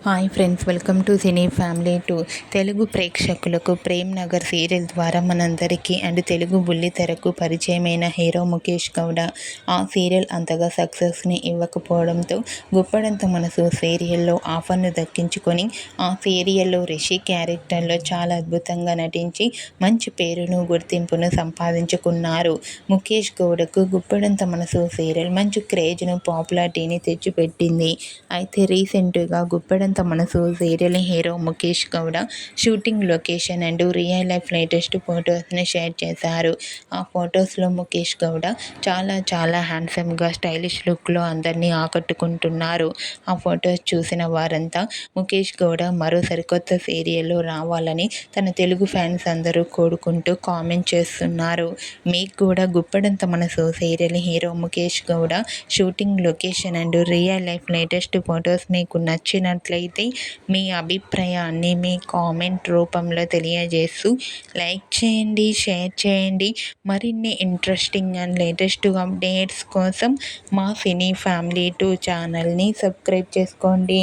Hi friends, welcome to cine family two. Telugu ప్రేక్షకులకు Prem Nagar serial ద్వారా మనందరికీ అండ్ తెలుగు బుల్లితెరకు పరిచయమైన హీరో ముఖేష్ గౌడ ఆ సీరియల్ అంతగా సక్సెస్ని ఇవ్వకపోవడంతో గుప్పడంత మనసు సీరియల్లో ఆఫర్ను దక్కించుకొని ఆ సీరియల్లో రిషి క్యారెక్టర్లో చాలా అద్భుతంగా నటించి మంచి పేరును గుర్తింపును సంపాదించుకున్నారు. ముఖేష్ గౌడకు గుప్పడంత మనసు సీరియల్ మంచి క్రేజ్ను పాపులారిటీని తెచ్చిపెట్టింది. అయితే రీసెంట్గా గుప్పడంత మనసు serial hero Mukesh Gowda shooting location and real life latest ఫొటోస్ని షేర్ చేశారు. ఆ ఫొటోస్లో ముఖేష్ గౌడ చాలా హ్యాండ్సమ్గా స్టైలిష్ లుక్లో అందరినీ ఆకట్టుకుంటున్నారు. ఆ ఫొటోస్ చూసిన వారంతా ముఖేష్ గౌడ మరో సరికొత్త సీరియల్లో రావాలని తన తెలుగు ఫ్యాన్స్ అందరూ కోరుకుంటూ కామెంట్ చేస్తున్నారు. మీకు కూడా గుప్పడంత మనసు serial hero Mukesh Gowda shooting location and real life latest photos మీకు నచ్చినట్లయితే మీ అభిప్రాయాన్ని మీ కామెంట్ రూపంలో తెలియజేస్తూ లైక్ చేయండి, షేర్ చేయండి. మరిన్ని ఇంట్రెస్టింగ్ అండ్ లేటెస్ట్ అప్డేట్స్ కోసం మా సినీ ఫ్యామిలీ 2 ఛానల్ని సబ్స్క్రైబ్ చేసుకోండి.